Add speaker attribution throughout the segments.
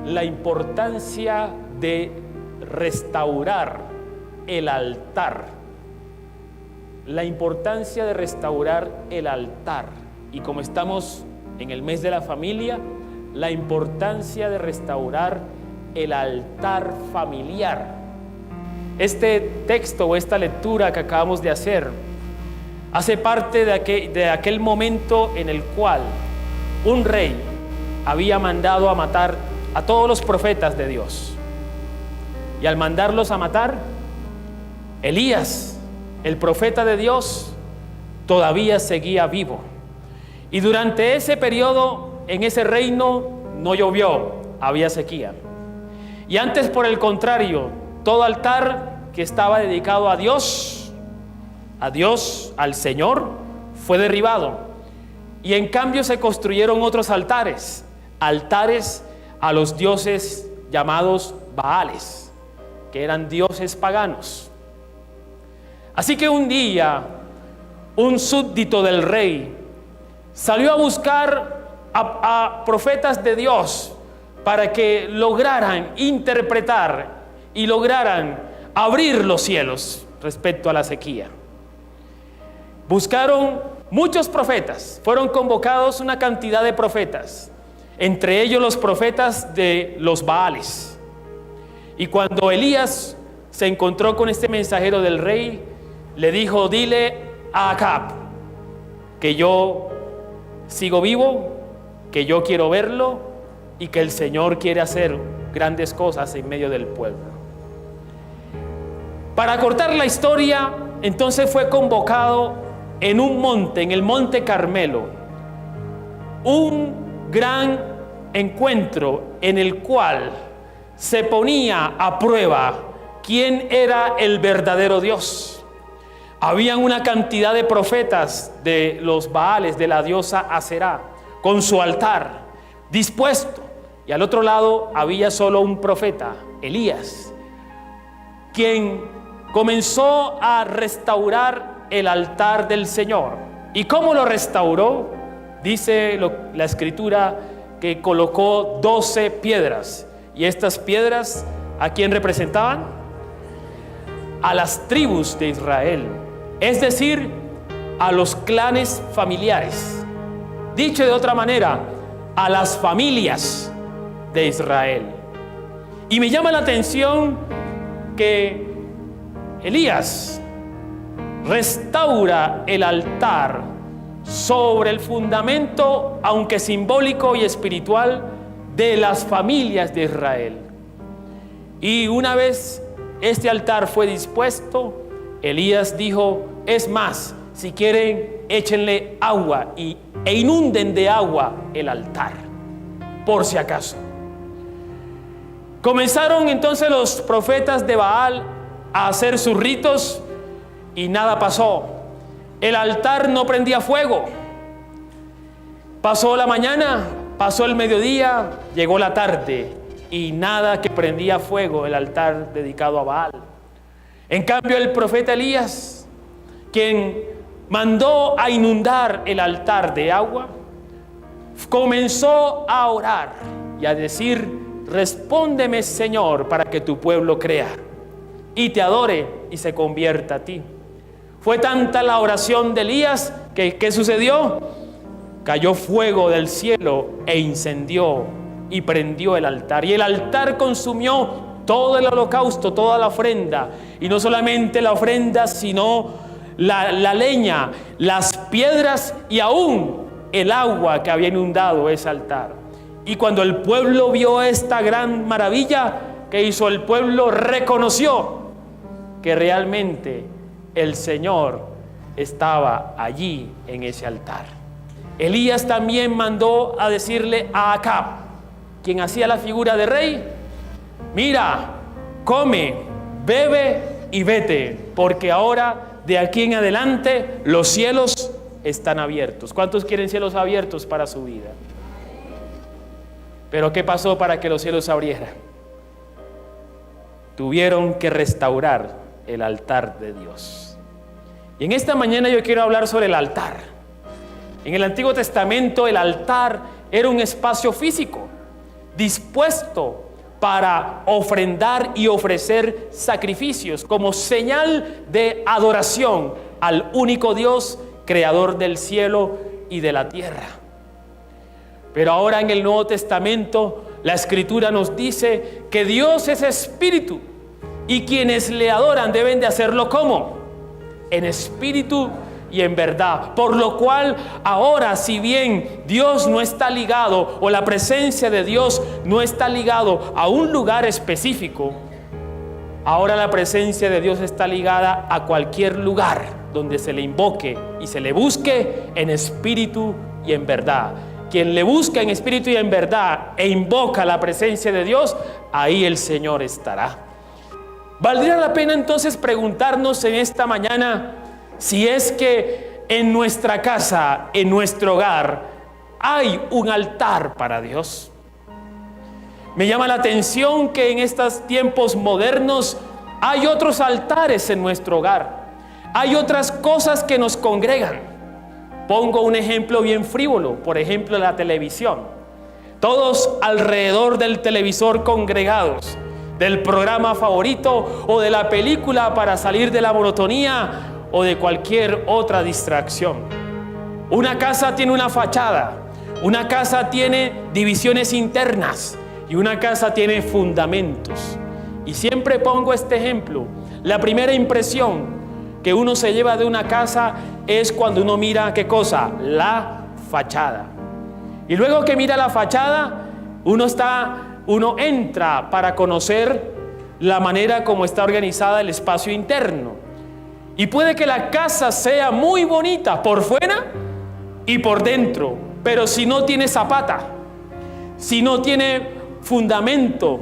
Speaker 1: la importancia de restaurar el altar. La importancia de restaurar el altar. Y como estamos en el mes de la familia, la importancia de restaurar el altar familiar. Este texto o esta lectura que acabamos de hacer hace parte de aquel momento en el cual un rey había mandado a matar a todos los profetas de Dios. Y al mandarlos a matar, Elías, el profeta de Dios, todavía seguía vivo. Y durante ese periodo, en ese reino, no llovió, había sequía. Y antes, por el contrario, todo altar que estaba dedicado a Dios, al Señor, fue derribado. Y en cambio se construyeron otros altares a los dioses llamados Baales, que eran dioses paganos. Así que un día, un súbdito del rey salió a buscar a profetas de Dios para que lograran interpretar y lograran abrir los cielos respecto a la sequía. Buscaron muchos profetas, fueron convocados una cantidad de profetas, entre ellos los profetas de los Baales. Y cuando Elías se encontró con este mensajero del rey, le dijo: dile a Acab que yo sigo vivo, que yo quiero verlo y que el Señor quiere hacer grandes cosas en medio del pueblo. Para cortar la historia, entonces fue convocado en un monte, en el monte Carmelo, un gran encuentro en el cual se ponía a prueba quién era el verdadero Dios. Habían una cantidad de profetas de los Baales, de la diosa Aserá, con su altar dispuesto, y al otro lado había solo un profeta, Elías, quien comenzó a restaurar el altar del Señor. ¿Y cómo lo restauró? Dice la escritura que colocó 12 piedras, y estas piedras, ¿a quién representaban? A las tribus de Israel, es decir, a los clanes familiares. Dicho de otra manera, a las familias de Israel. Y me llama la atención que Elías restaura el altar sobre el fundamento, aunque simbólico y espiritual, de las familias de Israel. Y una vez este altar fue dispuesto, Elías dijo: es más, si quieren, échenle agua e inunden de agua el altar, por si acaso. Comenzaron entonces los profetas de Baal a hacer sus ritos y nada pasó. El altar no prendía fuego. Pasó la mañana, pasó el mediodía, llegó la tarde y nada que prendía fuego el altar dedicado a Baal. En cambio, el profeta Elías, quien mandó a inundar el altar de agua, comenzó a orar y a decir: respóndeme, Señor, para que tu pueblo crea y te adore y se convierta a ti. Fue tanta la oración de Elías que ¿qué sucedió? Cayó fuego del cielo e incendió y prendió el altar. Y el altar consumió todo el holocausto, toda la ofrenda. Y no solamente la ofrenda, sino la leña, las piedras y aún el agua que había inundado ese altar. Y cuando el pueblo vio esta gran maravilla, ¿qué hizo el pueblo? Reconoció que realmente el Señor estaba allí en ese altar. Elías también mandó a decirle a Acab, quien hacía la figura de rey: mira, come, bebe y vete, porque ahora de aquí en adelante los cielos están abiertos. ¿Cuántos quieren cielos abiertos para su vida? Pero ¿qué pasó para que los cielos se abrieran? Tuvieron que restaurar el altar de Dios. Y en esta mañana yo quiero hablar sobre el altar. En el Antiguo Testamento el altar era un espacio físico dispuesto para ofrendar y ofrecer sacrificios como señal de adoración al único Dios, creador del cielo y de la tierra. Pero ahora en el Nuevo Testamento, la Escritura nos dice que Dios es espíritu y quienes le adoran deben de hacerlo ¿cómo? En espíritu y en verdad. Por lo cual ahora, si bien Dios no está ligado, o la presencia de Dios no está ligado a un lugar específico, ahora la presencia de Dios está ligada a cualquier lugar donde se le invoque y se le busque en espíritu y en verdad. Quien le busca en espíritu y en verdad e invoca la presencia de Dios, ahí el Señor estará. Valdría la pena entonces preguntarnos en esta mañana si es que en nuestra casa, en nuestro hogar, hay un altar para Dios. Me llama la atención que en estos tiempos modernos hay otros altares en nuestro hogar. Hay otras cosas que nos congregan. Pongo un ejemplo bien frívolo, por ejemplo la televisión. Todos alrededor del televisor congregados, del programa favorito o de la película para salir de la monotonía o de cualquier otra distracción. Una casa tiene una fachada, una casa tiene divisiones internas y una casa tiene fundamentos. Y siempre pongo este ejemplo. La primera impresión que uno se lleva de una casa es cuando uno mira, ¿qué cosa? La fachada. Y luego que mira la fachada, uno entra para conocer la manera como está organizada el espacio interno. Y puede que la casa sea muy bonita por fuera y por dentro, pero si no tiene zapata, si no tiene fundamento,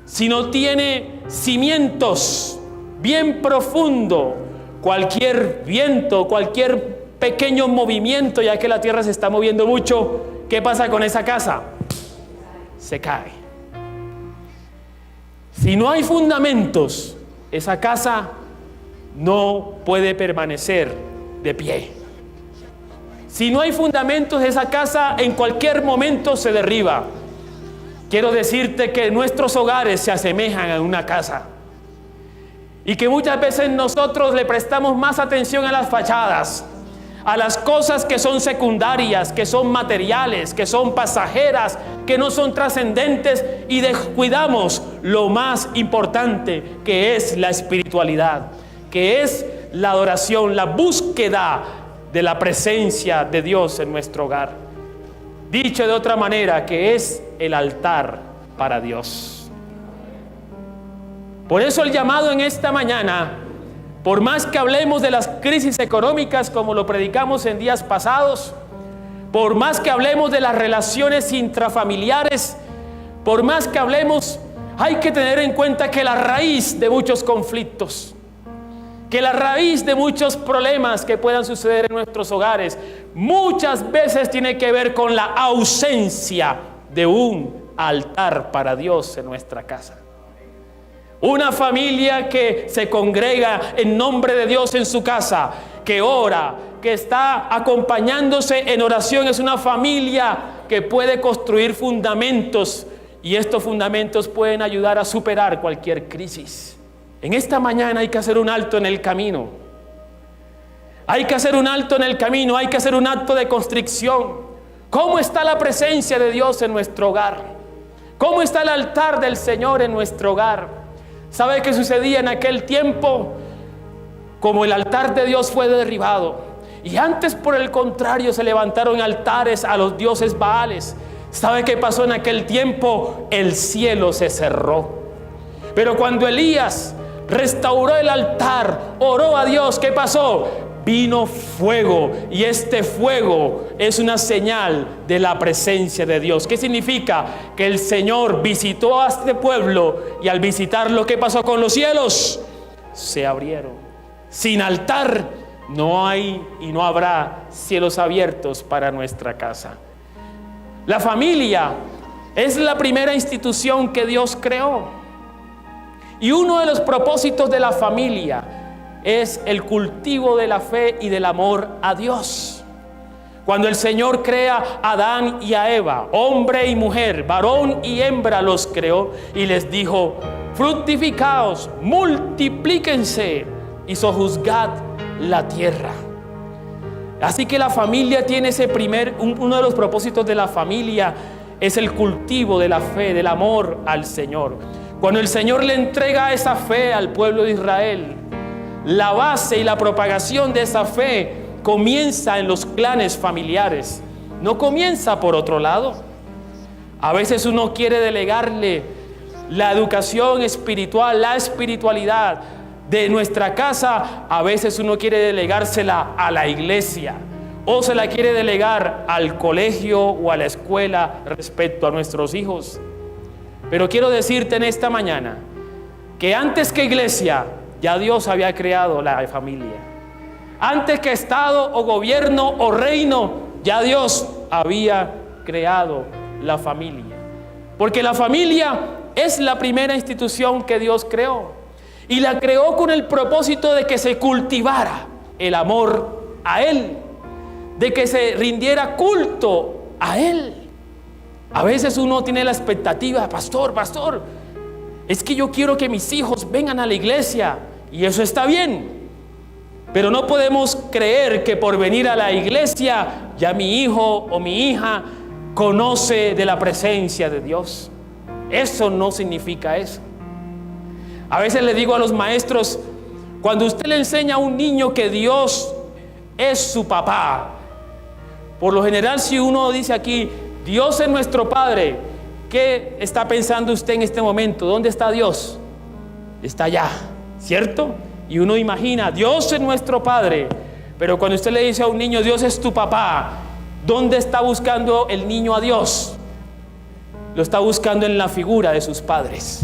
Speaker 1: si no tiene cimientos bien profundo, cualquier viento, cualquier pequeño movimiento, ya que la tierra se está moviendo mucho, ¿qué pasa con esa casa? Se cae. Si no hay fundamentos, esa casa no puede permanecer de pie. Si no hay fundamentos, esa casa en cualquier momento se derriba. Quiero decirte que nuestros hogares se asemejan a una casa. Y que muchas veces nosotros le prestamos más atención a las fachadas, a las cosas que son secundarias, que son materiales, que son pasajeras, que no son trascendentes, y descuidamos lo más importante, que es la espiritualidad, que es la adoración, la búsqueda de la presencia de Dios en nuestro hogar. Dicho de otra manera, que es el altar para Dios. Por eso el llamado en esta mañana, por más que hablemos de las crisis económicas como lo predicamos en días pasados, por más que hablemos de las relaciones intrafamiliares, por más que hablemos, hay que tener en cuenta que la raíz de muchos conflictos, que la raíz de muchos problemas que puedan suceder en nuestros hogares, muchas veces tiene que ver con la ausencia de un altar para Dios en nuestra casa. Una familia que se congrega en nombre de Dios en su casa, que ora, que está acompañándose en oración, es una familia que puede construir fundamentos, y estos fundamentos pueden ayudar a superar cualquier crisis. En esta mañana hay que hacer un alto en el camino. Hay que hacer un alto en el camino, hay que hacer un acto de constricción. ¿Cómo está la presencia de Dios en nuestro hogar? ¿Cómo está el altar del Señor en nuestro hogar? ¿Sabe qué sucedía en aquel tiempo? Como el altar de Dios fue derribado, y antes por el contrario se levantaron altares a los dioses Baales, ¿sabe qué pasó en aquel tiempo? El cielo se cerró. Pero cuando Elías restauró el altar, oró a Dios, ¿qué pasó? Vino fuego, y este fuego es una señal de la presencia de Dios. ¿Qué significa? Que el Señor visitó a este pueblo, y al visitarlo, ¿qué pasó con los cielos? Se abrieron. Sin altar no hay y no habrá cielos abiertos para nuestra casa. La familia es la primera institución que Dios creó, y uno de los propósitos de la familia es el cultivo de la fe y del amor a Dios. Cuando el Señor crea a Adán y a Eva, hombre y mujer, varón y hembra los creó y les dijo: fructificaos, multiplíquense y sojuzgad la tierra. Así que la familia tiene uno de los propósitos de la familia es el cultivo de la fe, del amor al Señor. Cuando el Señor le entrega esa fe al pueblo de Israel, la base y la propagación de esa fe comienza en los clanes familiares, no comienza por otro lado. A veces uno quiere delegarle la educación espiritual, la espiritualidad de nuestra casa, a veces uno quiere delegársela a la iglesia o se la quiere delegar al colegio o a la escuela respecto a nuestros hijos. Pero quiero decirte en esta mañana que antes que iglesia, ya Dios había creado la familia. Antes que Estado o gobierno o reino, ya Dios había creado la familia. Porque la familia es la primera institución que Dios creó. Y la creó con el propósito de que se cultivara el amor a Él, de que se rindiera culto a Él. A veces uno tiene la expectativa: pastor, es que yo quiero que mis hijos vengan a la iglesia, y eso está bien. Pero no podemos creer que por venir a la iglesia ya mi hijo o mi hija conoce de la presencia de Dios. Eso no significa eso. A veces le digo a los maestros: cuando usted le enseña a un niño que Dios es su papá, por lo general, si uno dice aquí: Dios es nuestro Padre, ¿qué está pensando usted en este momento? ¿Dónde está Dios? Está allá, ¿cierto? Y uno imagina: Dios es nuestro Padre. Pero cuando usted le dice a un niño: Dios es tu papá, ¿dónde está buscando el niño a Dios? Lo está buscando en la figura de sus padres.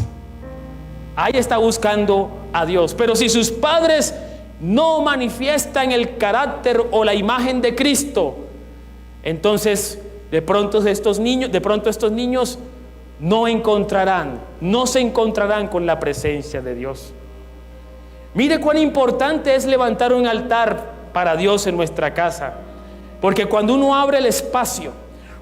Speaker 1: Ahí está buscando a Dios. Pero si sus padres no manifiestan el carácter o la imagen de Cristo, entonces de pronto estos niños no se encontrarán con la presencia de Dios. Mire cuán importante es levantar un altar para Dios en nuestra casa, porque cuando uno abre el espacio,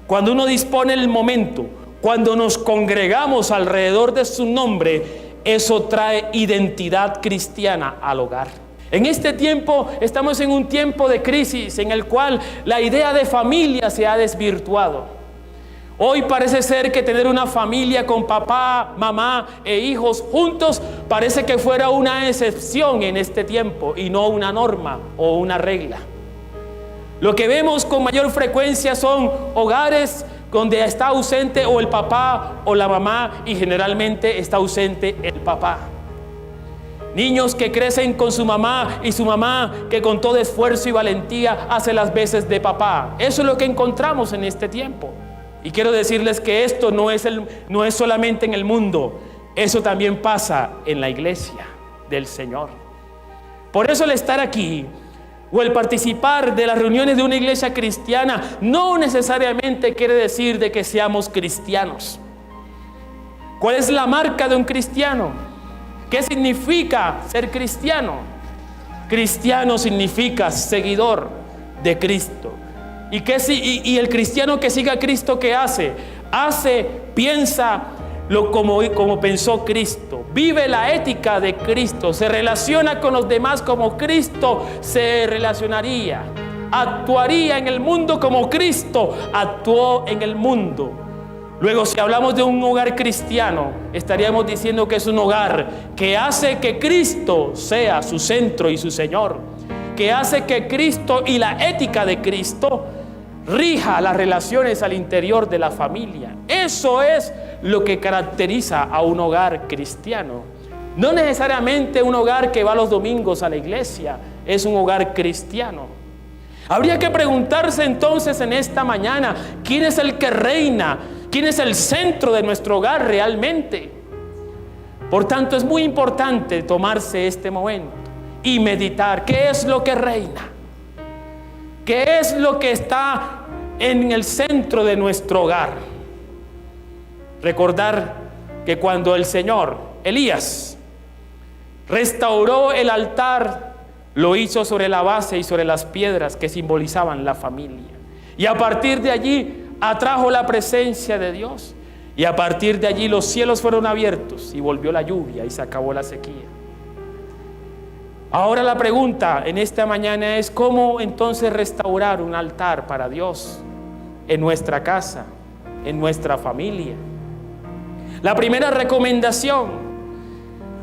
Speaker 1: cuando uno dispone el momento, cuando nos congregamos alrededor de su nombre, eso trae identidad cristiana al hogar. En este tiempo estamos en un tiempo de crisis en el cual la idea de familia se ha desvirtuado. Hoy parece ser que tener una familia con papá, mamá e hijos juntos parece que fuera una excepción en este tiempo y no una norma o una regla. Lo que vemos con mayor frecuencia son hogares donde está ausente o el papá o la mamá, y generalmente está ausente el papá. Niños que crecen con su mamá y su mamá que con todo esfuerzo y valentía hace las veces de papá. Eso es lo que encontramos en este tiempo. Y quiero decirles que esto no es solamente en el mundo, eso también pasa en la iglesia del Señor. Por eso el estar aquí o el participar de las reuniones de una iglesia cristiana no necesariamente quiere decir de que seamos cristianos. ¿Cuál es la marca de un cristiano? ¿Qué significa ser cristiano? Cristiano significa seguidor de Cristo. ¿Y el cristiano que sigue a Cristo qué hace? Piensa como pensó Cristo, vive la ética de Cristo, se relaciona con los demás como Cristo se relacionaría, actuaría en el mundo como Cristo actuó en el mundo. Luego, si hablamos de un hogar cristiano, estaríamos diciendo que es un hogar que hace que Cristo sea su centro y su Señor, que hace que Cristo y la ética de Cristo rija las relaciones al interior de la familia. Eso es lo que caracteriza a un hogar cristiano. No necesariamente un hogar que va los domingos a la iglesia, es un hogar cristiano. Habría que preguntarse entonces en esta mañana: ¿quién es el que reina? ¿Quién es el centro de nuestro hogar realmente? Por tanto, es muy importante tomarse este momento y meditar qué es lo que reina, qué es lo que está en el centro de nuestro hogar. Recordar que cuando el Señor, Elías, restauró el altar, lo hizo sobre la base y sobre las piedras que simbolizaban la familia. Y a partir de allí atrajo la presencia de Dios. Y a partir de allí los cielos fueron abiertos y volvió la lluvia y se acabó la sequía. Ahora la pregunta en esta mañana es: ¿cómo entonces restaurar un altar para Dios en nuestra casa, en nuestra familia? La primera recomendación,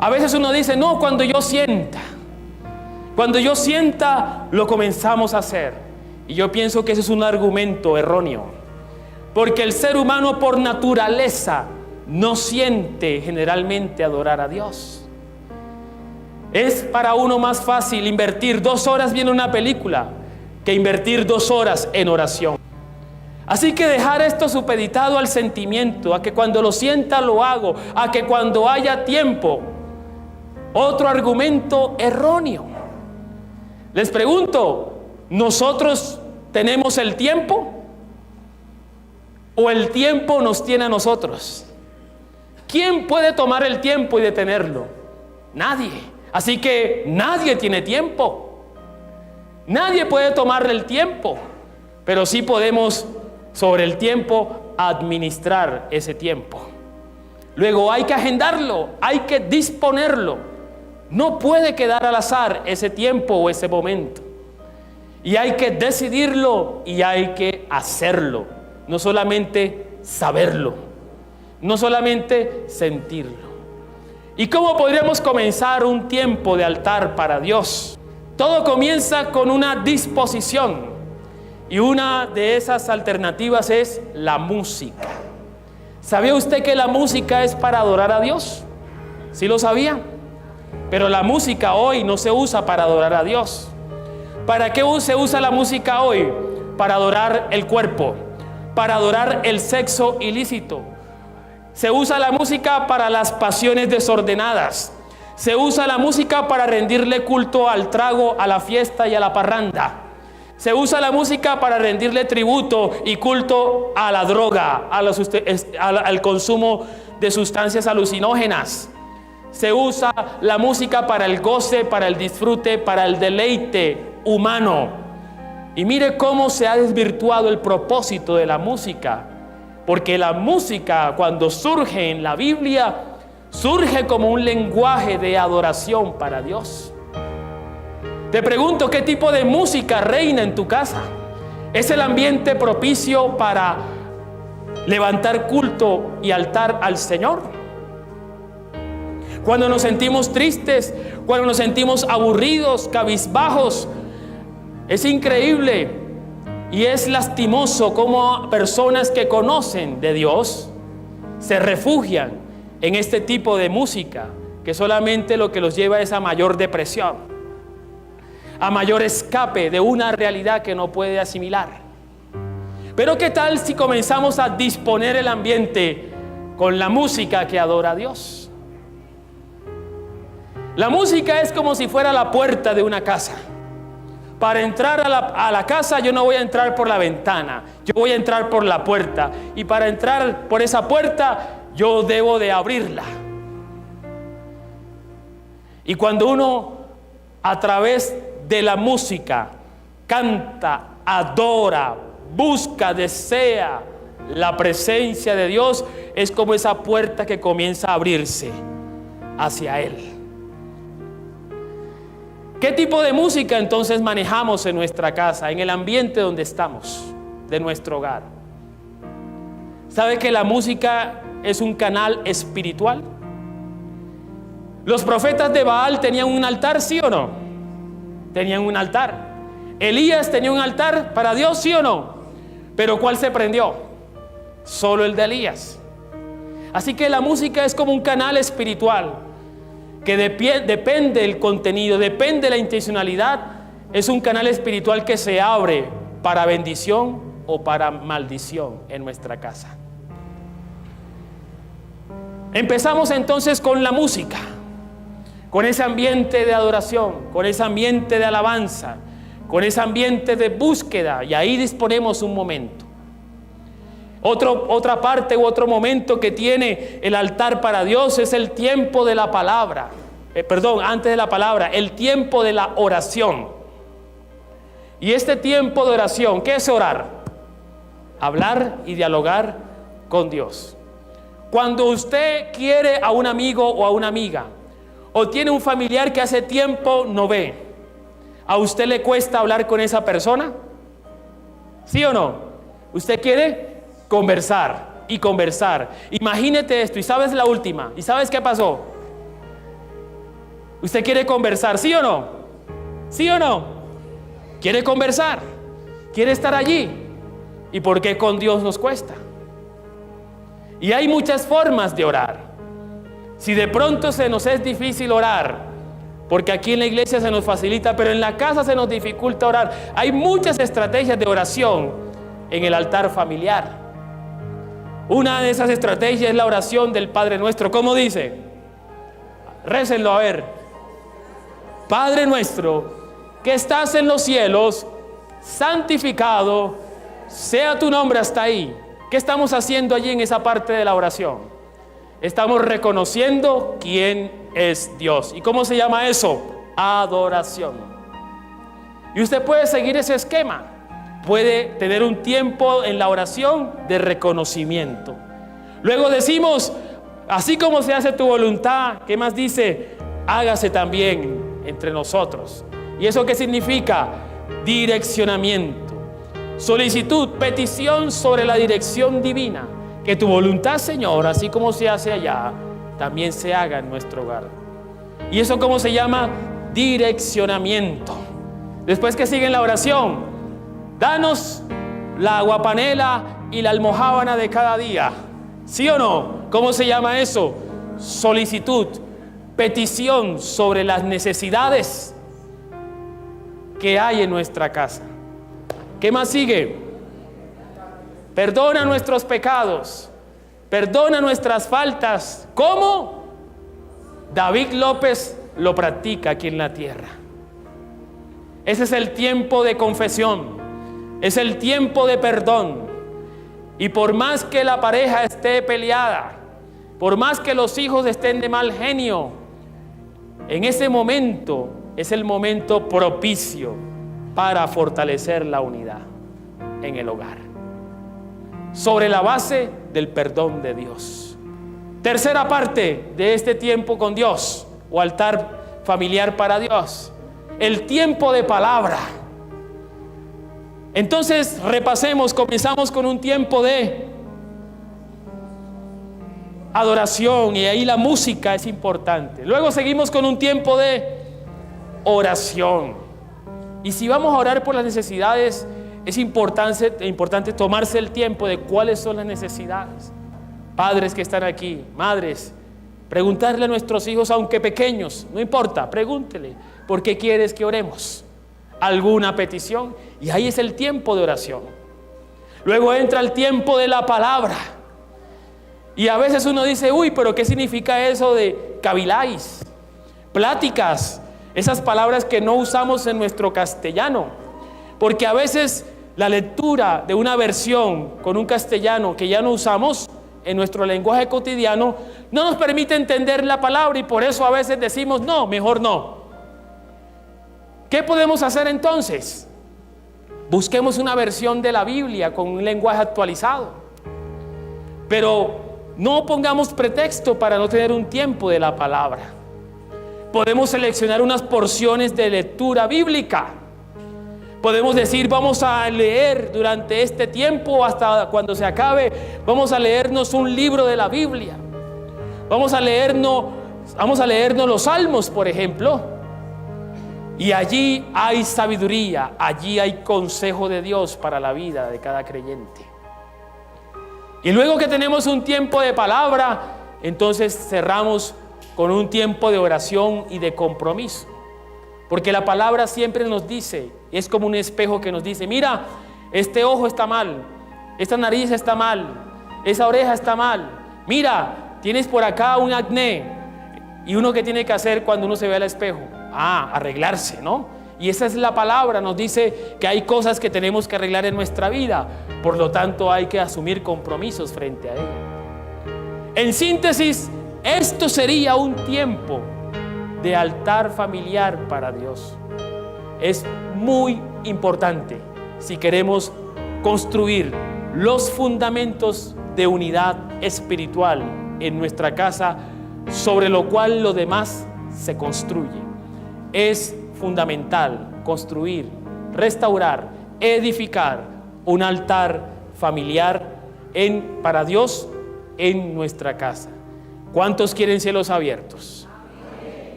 Speaker 1: a veces uno dice: no, cuando yo sienta lo comenzamos a hacer. Y yo pienso que ese es un argumento erróneo, porque el ser humano por naturaleza no siente generalmente adorar a Dios. Es para uno más fácil invertir 2 horas viendo una película que invertir 2 horas en oración. Así que dejar esto supeditado al sentimiento, a que cuando lo sienta lo hago, a que cuando haya tiempo. Otro argumento erróneo. Les pregunto, ¿nosotros tenemos el tiempo o el tiempo nos tiene a nosotros? ¿Quién puede tomar el tiempo y detenerlo? Nadie. Así que nadie tiene tiempo. Nadie puede tomarle el tiempo, pero sí podemos sobre el tiempo administrar ese tiempo. Luego hay que agendarlo, hay que disponerlo. No puede quedar al azar ese tiempo o ese momento. Y hay que decidirlo y hay que hacerlo. No solamente saberlo, no solamente sentirlo. ¿Y cómo podríamos comenzar un tiempo de altar para Dios? Todo comienza con una disposición. Y una de esas alternativas es la música. ¿Sabía usted que la música es para adorar a Dios? ¿Sí lo sabía? Pero la música hoy no se usa para adorar a Dios. ¿Para qué se usa la música hoy? Para adorar el cuerpo, para adorar el sexo ilícito. Se usa la música para las pasiones desordenadas. Se usa la música para rendirle culto al trago, a la fiesta y a la parranda. Se usa la música para rendirle tributo y culto a la droga, al consumo de sustancias alucinógenas. Se usa la música para el goce, para el disfrute, para el deleite humano. Y mire cómo se ha desvirtuado el propósito de la música. Porque la música, cuando surge en la Biblia, surge como un lenguaje de adoración para Dios. Te pregunto, ¿qué tipo de música reina en tu casa? ¿Es el ambiente propicio para levantar culto y altar al Señor? Cuando nos sentimos tristes, cuando nos sentimos aburridos, cabizbajos, es increíble y es lastimoso cómo personas que conocen de Dios se refugian en este tipo de música, que solamente lo que los lleva es a mayor depresión, a mayor escape de una realidad que no puede asimilar. Pero ¿qué tal si comenzamos a disponer el ambiente con la música que adora a Dios? La música es como si fuera la puerta de una casa. Para entrar a la casa yo no voy a entrar por la ventana, yo voy a entrar por la puerta. Y para entrar por esa puerta yo debo de abrirla. Y cuando uno a través de la música canta, adora, busca, desea la presencia de Dios, es como esa puerta que comienza a abrirse hacia Él. ¿Qué tipo de música entonces manejamos en nuestra casa, en el ambiente donde estamos, de nuestro hogar? ¿Sabe que la música es un canal espiritual? ¿Los profetas de Baal tenían un altar, sí o no? Tenían un altar. ¿Elías tenía un altar para Dios, sí o no? Pero ¿cuál se prendió? Solo el de Elías. Así que la música es como un canal espiritual que depende del contenido, depende de la intencionalidad. Es un canal espiritual que se abre para bendición o para maldición en nuestra casa. Empezamos entonces con la música, con ese ambiente de adoración, con ese ambiente de alabanza, con ese ambiente de búsqueda, y ahí disponemos un momento. Otra parte u otro momento que tiene el altar para Dios es el tiempo de la palabra. Antes de la palabra, el tiempo de la oración. Y este tiempo de oración, ¿qué es orar? hablar y dialogar con Dios. Cuando usted quiere a un amigo o a una amiga, o tiene un familiar que hace tiempo no ve, ¿a usted le cuesta hablar con esa persona? ¿Sí o no? Usted quiere conversar y conversar. Imagínate esto, y sabes la última, ¿y sabes qué pasó? Usted quiere conversar, ¿sí o no? ¿Sí o no? Quiere conversar, quiere estar allí. ¿Y por qué con Dios nos cuesta? Y hay muchas formas de orar. Si de pronto se nos es difícil orar, porque aquí en la iglesia se nos facilita, pero en la casa se nos dificulta orar, hay muchas estrategias de oración en el altar familiar. Una de esas estrategias es la oración del Padre Nuestro. ¿Cómo dice? Récenlo a ver. Padre nuestro, que estás en los cielos, santificado sea tu nombre. Hasta ahí. ¿Qué estamos haciendo allí en esa parte de la oración? Estamos reconociendo quién es Dios. ¿Y cómo se llama eso? Adoración. Y usted puede seguir ese esquema. Puede tener un tiempo en la oración de reconocimiento. Luego decimos, así como se hace tu voluntad, ¿qué más dice? Hágase también entre nosotros. ¿Y eso qué significa? Direccionamiento, solicitud, petición sobre la dirección divina. Que tu voluntad, Señor, así como se hace allá, también se haga en nuestro hogar. ¿Y eso cómo se llama? Direccionamiento. Después que sigue en la oración, danos la aguapanela y la almojábana de cada día. ¿Sí o no? ¿Cómo se llama eso? Solicitud, petición sobre las necesidades que hay en nuestra casa. ¿Qué más sigue? Perdona nuestros pecados, perdona nuestras faltas. ¿Cómo? David López lo practica aquí en la tierra. Ese es el tiempo de confesión, es el tiempo de perdón. Y por más que la pareja esté peleada, por más que los hijos estén de mal genio, en ese momento es el momento propicio para fortalecer la unidad en el hogar, sobre la base del perdón de Dios. Tercera parte de este tiempo con Dios, o altar familiar para Dios, el tiempo de palabra. Entonces repasemos, comenzamos con un tiempo de adoración, y ahí la música es importante. Luego seguimos con un tiempo de oración. Y si vamos a orar por las necesidades, es importante tomarse el tiempo de cuáles son las necesidades. Padres que están aquí, madres, preguntarle a nuestros hijos, aunque pequeños, no importa, pregúntele, ¿por qué quieres que oremos? ¿Alguna petición? Y ahí es el tiempo de oración. Luego entra el tiempo de la palabra. Y a veces uno dice, uy, pero ¿qué significa eso de caviláis? Pláticas, esas palabras que no usamos en nuestro castellano. Porque a veces la lectura de una versión con un castellano que ya no usamos en nuestro lenguaje cotidiano no nos permite entender la palabra, y por eso a veces decimos no, mejor no. ¿Qué podemos hacer entonces? Busquemos una versión de la Biblia con un lenguaje actualizado, pero no pongamos pretexto para no tener un tiempo de la palabra. Podemos seleccionar unas porciones de lectura bíblica. Podemos decir, vamos a leer durante este tiempo, hasta cuando se acabe, vamos a leernos un libro de la Biblia. Vamos a leernos los Salmos, por ejemplo. Y allí hay sabiduría, allí hay consejo de Dios para la vida de cada creyente. Y luego que tenemos un tiempo de palabra, entonces cerramos con un tiempo de oración y de compromiso. Porque la palabra siempre nos dice, es como un espejo que nos dice, mira, este ojo está mal, esta nariz está mal, esa oreja está mal, mira, tienes por acá un acné. Y uno, ¿qué tiene que hacer cuando uno se ve al espejo? Arreglarse, ¿no? Y esa es la palabra, nos dice que hay cosas que tenemos que arreglar en nuestra vida, por lo tanto hay que asumir compromisos frente a ella. En síntesis, esto sería un tiempo de altar familiar para Dios. Es muy importante si queremos construir los fundamentos de unidad espiritual en nuestra casa, sobre lo cual lo demás se construye. Es fundamental construir, restaurar, edificar un altar familiar para Dios en nuestra casa. ¿Cuántos quieren cielos abiertos?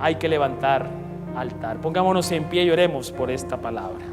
Speaker 1: Hay que levantar altar. Pongámonos en pie y oremos por esta palabra.